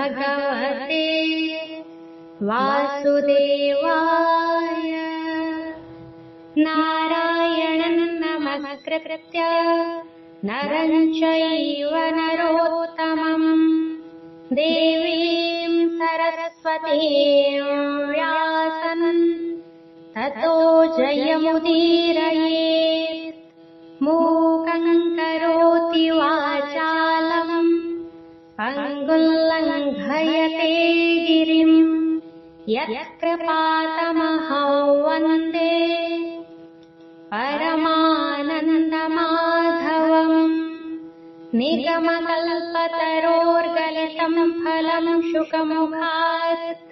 भगवते वासुदेवाय। नारायणं नमस्कृत्य नरं चैव नरोत्तमं देवीं सरस्वतीं व्यासं ततो जयमुदीरयेत्। मूकं करोति वाचालं पङ्गुं लङ्घयते गिरिं यत्कृपातमहं वन्दे परमानन्दमाधवम्। निगमकल्पतरोर्गलितं फलं शुकमुखात्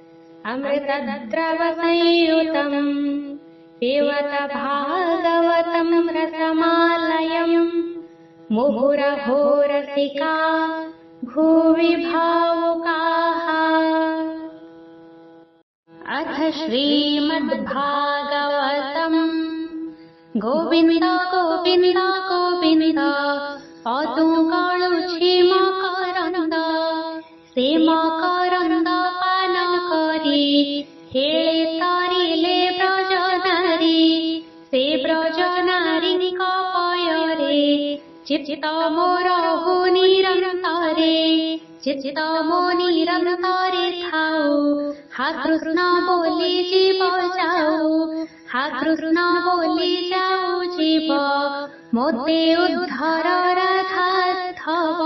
अमृतद्रवसंयुतम् पिबत भागवतं रसमालयम्। मुहुरहो रसिका भुवि भावुकाः। अथ श्रीमद्भागवतम्। गोविन्द गोविन्द गोविन्द पदु काळुछि मकरन्द से मकरन्द पान करी हेळे तारिले ब्रजनारी से ब्रजनारीଙ୍କ पୟରେ चित्त मोर हो निरन्तरे चित्त मो निरन्तरे थाऊ हा कृष्ण बोली जीव जाऊ हा कृष्ण बोली जाऊ जीव मोते उद्धार राधाथव।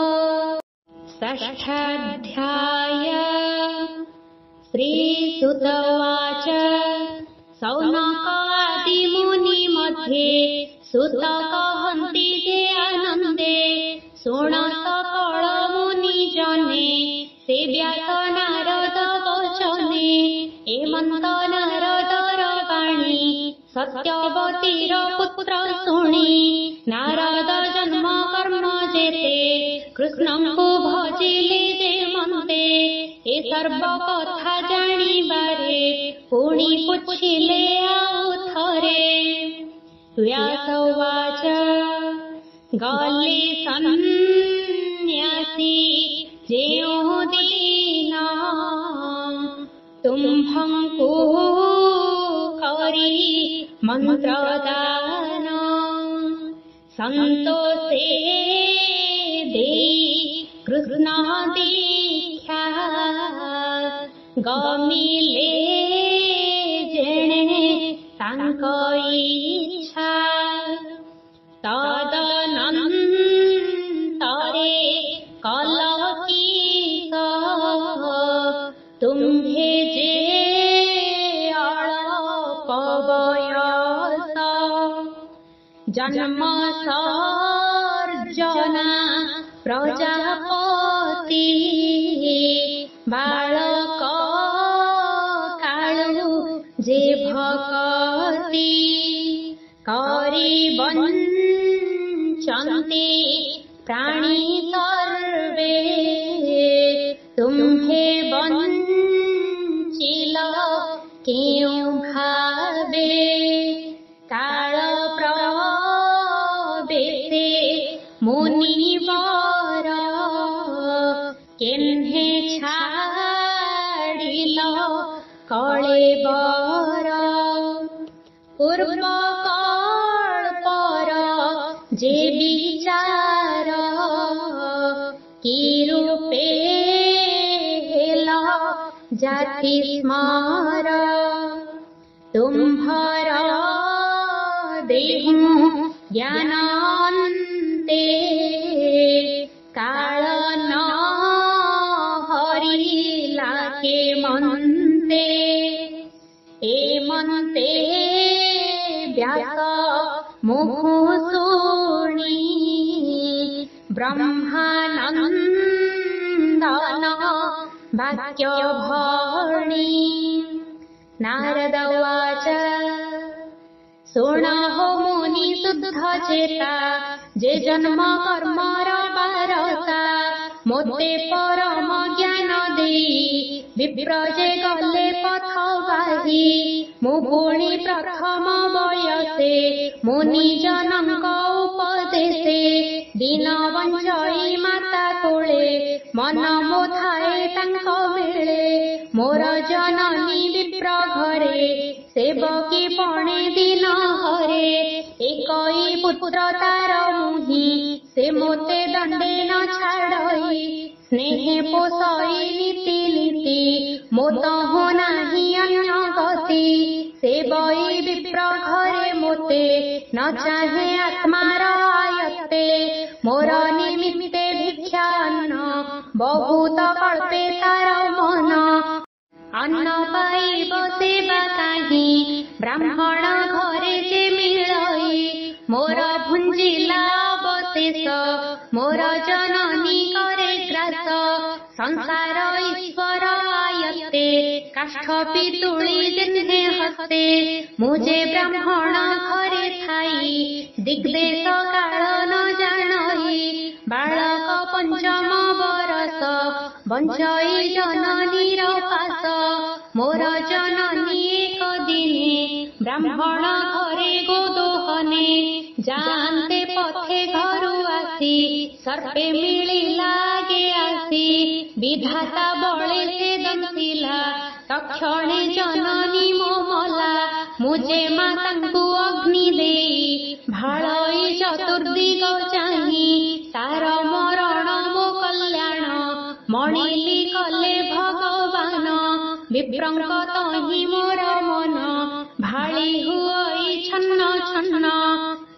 षष्ठाध्याय। श्रीसुत उवाच सौनकादि मुनि मध्ये सुत कहन्ति जे आनन्दे शृण सकल मुनि जने से व्यास नारद वचने हेमन्त नारदर वाणी सत्यवतीर पुत्र शुणी नारद जन्म कर्म जेते कृष्णଙ୍କୁ भजिले जे मन्ते ए सर्व कथा जानिबारे पुणी पुछिले आउ थरे। व्यास उवाच गले सन्न्यासी जेउ दीन तुम्भंकु करी मंत्रदान संतोषे देई कृष्ण दीक्षा गमिले जेणे तांक इच्छा। तदनन्तरे कलकीस तुम्हे जे अल्प बयस जन्म सर्जना प्रजापति बालक काळु जे भक्ति करि वंचन्ते प्राणी सर्वे तुम्हे वंचिल क्यों भावे काल प्रवेशे मुनिवर केन्हे छाडिल कळेबर पूर्व कल्पर जे विचार की रूपे हेल जाति स्मार तुम्हार देहु ज्ञानान्ते काल न हरिला के मन्ते ए मन्ते व्यास मुखु शुणी ब्रह्मानन्दन वाक्य भणी। नारद उवाच शृण हो मुनि शुद्ध चेता जे जन्म कर्मर बारता मोते परम ज्ञान देई विप्र जे गले पथ बाही मु पुणी प्रथम बयसे मुनि जनଙ୍କ उपदेशे दिन वंचई माता कोळे मन मोथाए तांको मोर जननी विप्र घरे सेवकी पणे दिन हरे एकई पुत्र तार मुहि से मोते दंडे न छाड़ई स्नेहे पोषई नीति नीति मोत हो नाही अन्य गति सेवई विप्र घरे मोते न चाहे आत्मार आयते मोर निमित्ते भिक्षा अन्न बहुत कल्पे तार मन अन्न पाइब सेवा काहि ब्राह्मण घरे जे मिलई मोर भुंजिला अवशेष मोर जननी करे ग्रास संसार ईश्वर आयते काष्ठ पितुली जिन्हे हस्ते मुझे ब्राह्मण घरे थाई दिग्देश काल न जानई बालक पंचम बरस बंचई जननीर पास मोर जननी एक दिने ब्राह्मण घरे गोदोहने जानते पथे घरु आसी सर्पे मिलिला गे आसी विधाता बळे से दंसिला तक्षणे जननी मोमला मुझे मातांकु अग्नि देई भाळई चतुर्दिग चाहि तार मरण मो कल्याण मणिली कले भगवान विप्रंक तहि मोर मन भाळी हुई छन्न छन्न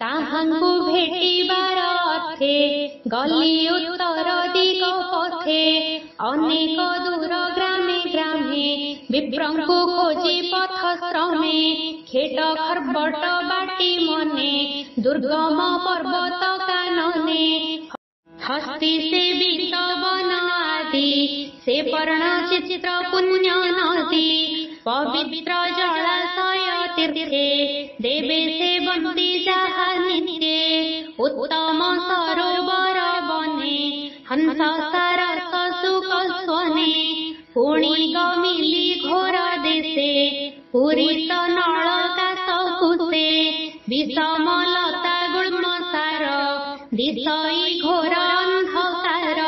ताहांकु भेटिबार अर्थे गली उत्तर दिग पथे अनेक दूर ग्रामे ग्रामे विप्रंकु खोजी पथ श्रमे खेट खर्बट बाटी मने दुर्गम पर्वत कानने हस्ती से बीतवन आदि से पर्ण चित्र पुण्य नदी पवित्र जलाशय तीर्थे देवे से बंती जहा नित्ये उत्तम सरोवर बने हंस सारस सुख स्वने पुणी गमिली घोर देशे पूरित नळका सकुसे विषम लता गुल्म सार दिशई घोर अंधकार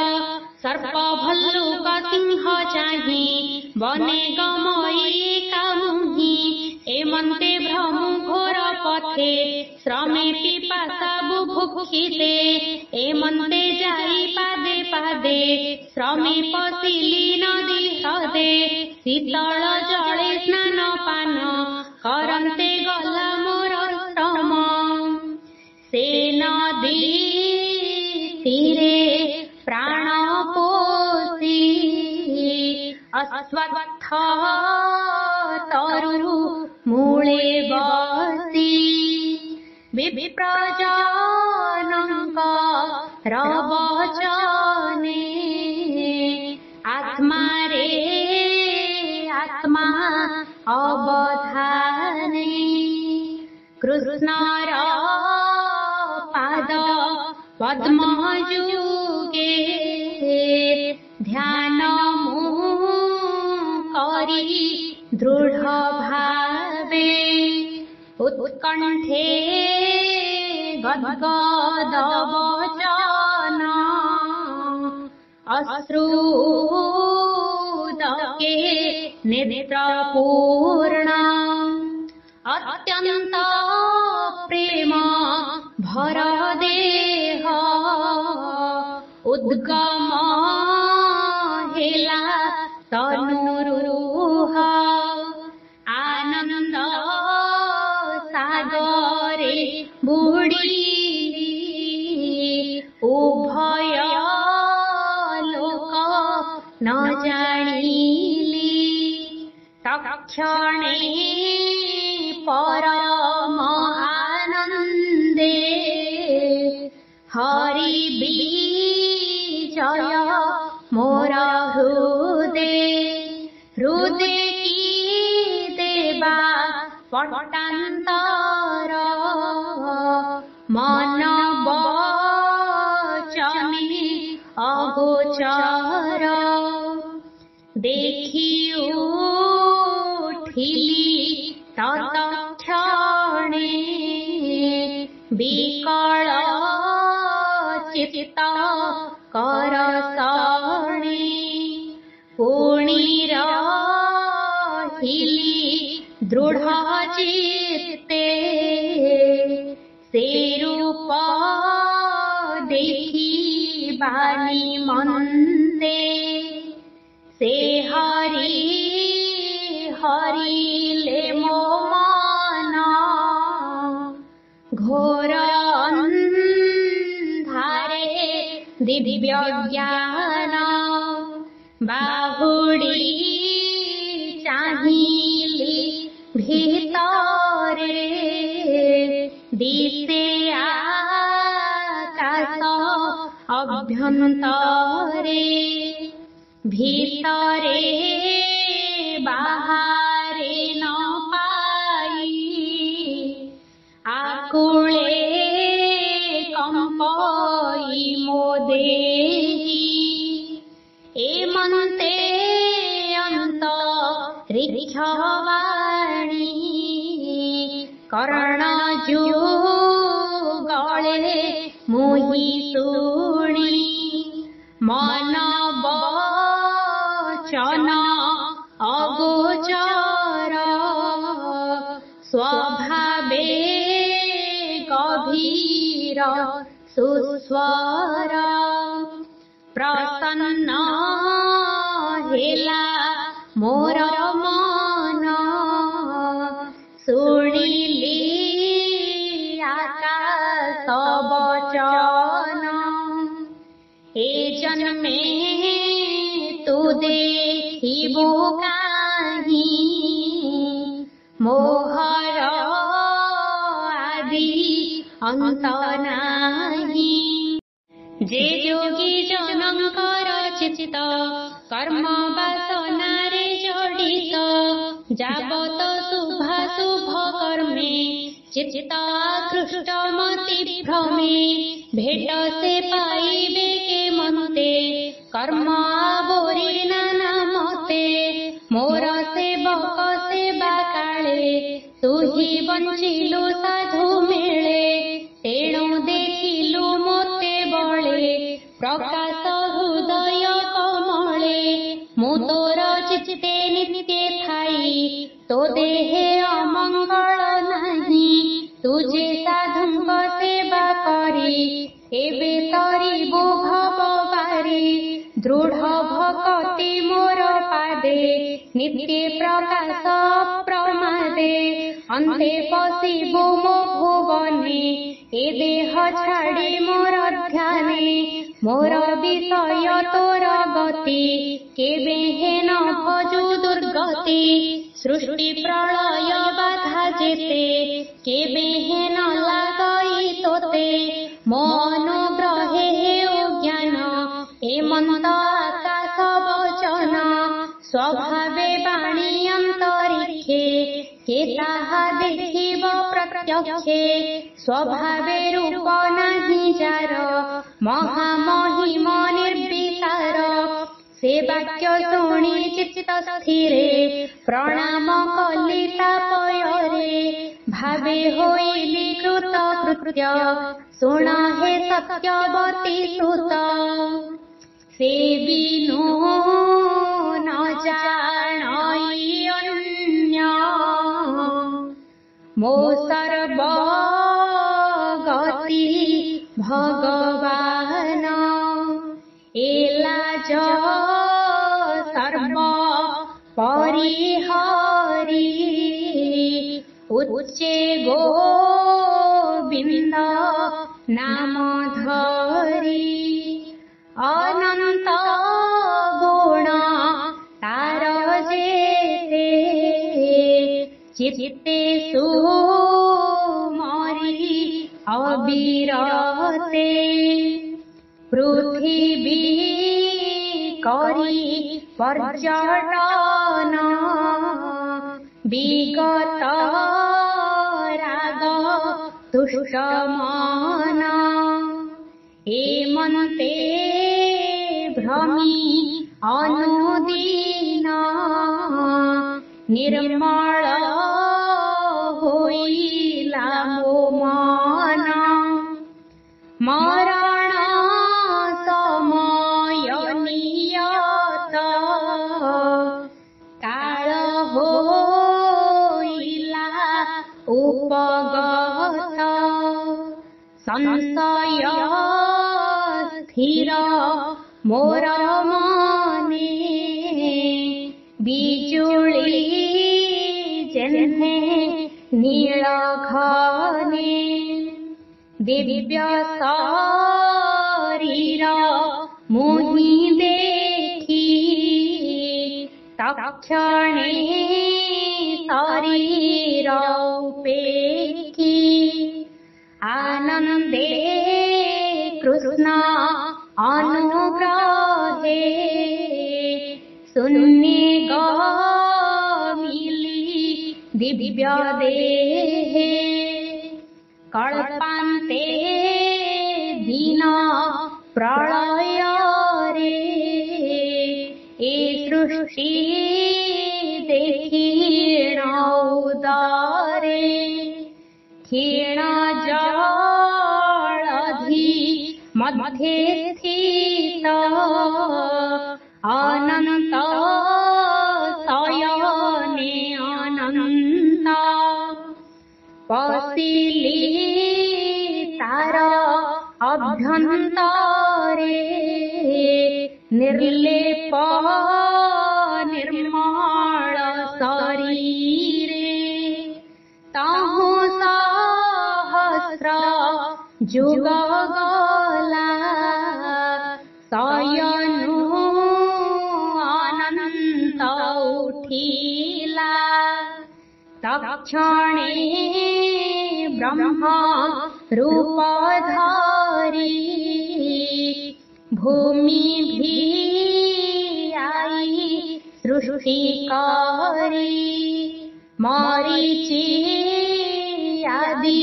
सर्प भल्लुक सिंह चाहि बने गमई कामुहि एमन्ते भ्रमु घोर पथे श्रमे पिपासा बुभुक्षिते एमन्ते जाई पादे पादे श्रमे पशिली नदी हृदे शीतल जले स्नान पान करन्ते गला मोर श्रम से नदी तीरे प्राण पोषी अश्वत्थ तरु मूले बसी विप्रजनक रवचने आत्मा रे आत्मा अवधाने कृष्णर पाद पद्म जुगे ध्यान करी दृढ़ भावे उत्कंठे गद्गद वचन अश्रुदके नेत्र पूर्ण अत्यंत प्रेम भर देह उद्गम हेला तनुरुह आनंद सागरे बुड़ी उभय लोक न जानिली तक्षणे परम आनंदे हरि विजय मोर हृदे हृदे की देवा पट्टान्तर मन वचने अगोचर देखि उठिली तत्क्षणे विकल चित्त करसणे पुणिर बानी मनते से हरि हरिले मो मन घोर अन्धारे दिव्य ज्ञान बाहुडी चाहिली भितरे दिसे आकाश अभ्यन्तरे भितरे बाहारे न पाई आकुले कंपई मो देही एमन्ते अंतरिक्षवाणी कर्ण जुगले मुहि शुणी मन वचन अगोचर स्वभावे गभीर सुस्वर प्रसन्न हेला मोर मन शुणिली आकाश वचन हे जन्मे तू देखिबो काहि मोहर आदि अंत नाही जे योगी जनकर चित्त कर्म वासनारे जडित जावत शुभाशुभ कर्मे चित्त आकृष्ट मति भ्रमे भेट से पाइबे के मते कर्म आवोरी नाना मते मोर सेवक सेवा काले तू ही बंचिलु साधु मेले तेणु देखिलु मोते बळे प्रकाश हृदय कमले मु तोर चित्ते नित्ये थाई तो देहे अमंगल नाही तुझे साधुंक सेवा करी एबे तरिबु भवबारी दृढ़ भक्ति मोर पादे नित्ये प्रकाश प्रमादे अन्ते पशिबु मो भुवने ए देह छाड़ी मोर ध्याने मोर विषय तोर गति केबे हेन भजु दुर्गति सृष्टि प्रलय बाधा जेते केबे हेन लागई तोते मनोग्रहे ज्ञान एमन्त आकाश वचन स्वभावे वाणी अंतरिक्षे के ताहा देखिब प्रत्यक्षे स्वभावे रूप नाही जार महामहिम निर्विकार से वाक्य शुणी चित्त स्थिरे प्रणाम कली तापୟରେ भावे होइली कृत कृत्य शुण हे सत्यवती सुत से बिनु न जानई अन्य मो सर्व गति भगवान एलाज सर्व परिहरी उच्चे गोविंद नाम धरी अनंत गुण तार जेते चित्ते सुमरी अविरते पृथ्वी करी पर्यटन विगत राग तुष्ट मन एमन्ते भ्रमी अनुदीन निर्मल होइला मो मन मरण समय नियत काल होइला उपगत संशय स्थिर नीर मोर मने बिजुली जेन्हे नील घने दिव्य शरीर मुहि देखी तक्षणे शरीर उपेक्षी आनंदे कृष्ण अनुग्रहे शून्य गमिली दिव्य देहे कल्पान्ते दीन प्रलय रे ए सृष्टि देखीण उदारे क्षीण जलधि मध्ये स्थित अनंत शयने अनंत पशिली तार अभ्यन्तरे निर्लेप निर्मल शरीरे ताहु सहस्र जुग गला शयनु अनंत उठिला तक्षणे ब्रह्म रूप धारी भूमि भी आई सृष्टि करी मरीचि आदि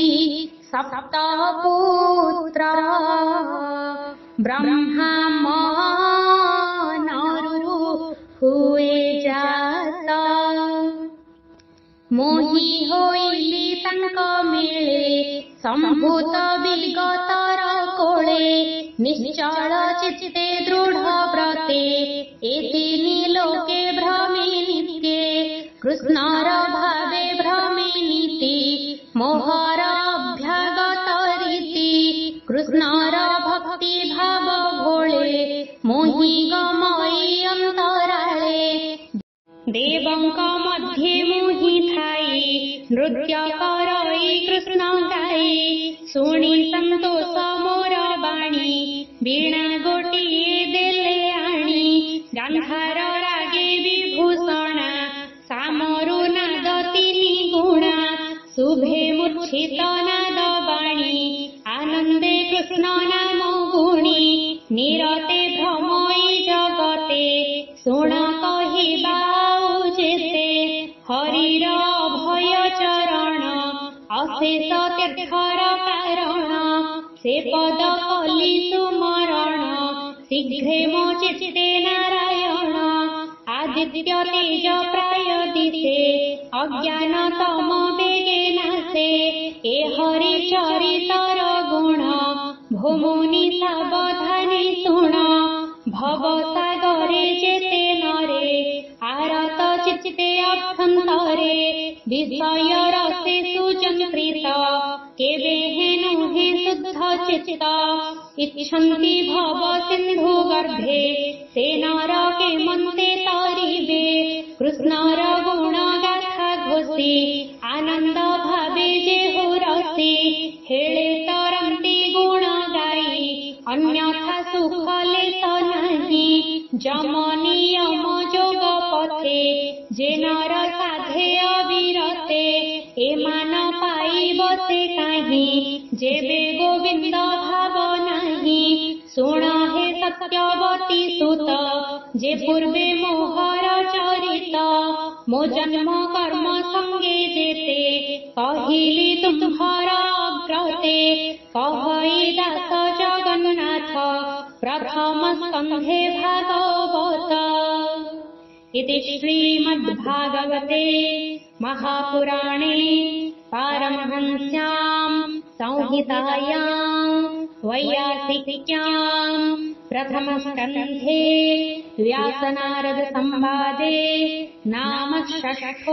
सप्त पुत्र ब्रह्मा मनरु हुए जाता मोहि होइली तंक मिले संभूत विगतर कोळे निश्चल चित्ते दृढ व्रते एतिनि लोके भ्रमे नित्ये कृष्णर भावे भ्रमे नीति मोहर अभ्यागत रीति कृष्णर भक्ति भाव भोळे मोहि गमई अंतराळे देवंक मध्ये मोहि थाई नृत्य करई कृष्ण गाई शुणी संतोष मोर बाणी वीणा गोटिए देले आणी गांधार रागे विभूषणा सामरु नाद तिनि गुणा शुभे मूर्छित नाद बाणी आनंदे कृष्ण नाम गुणी निरते भ्रमई जगते शुण कहिबा हरिर अभय चरण अशेष तीर्थर कारण से पद कली सुमरण शीघ्रे मो चित्ते नारायण आदित्य तेज प्राय दिशे अज्ञान तम बेगे नाशे ए हरि चरितर गुण भूमुनि सावधाने शुण भव सागरे जेते नरे आरत चित्ते अभ्यन्तरे विषय रसे सुचंत्रित केवे हेनु हे शुद्ध चित्त इच्छन्ति भव सिन्धु गर्भे ते नरके मन्ते तरिबे कृष्णर गुण गाथा घोषी आनंद भावे जे हुरसी हेळे तरन्ति गुण गाई अन्यथा सुख लेस नाही जम नियम जोग पथे जे नर साधे अविरते एमान पाइब से काहि जेबे गोविंद भाव नाही शुण हे सत्यवती सुत जे पूर्वे मोहर चरित मो जन्म कर्म संगे जेते कहिली तुम्हार अग्रते कहई दास जगन्नाथ प्रथम स्कंधे भागवत इति श्रीमद्भागवते महापुराणे पारमहंस्यां संहितायां वैयासिक्यां प्रथमस्कन्धे व्यासनारद संवादे नाम षष्ठोऽध्यायः।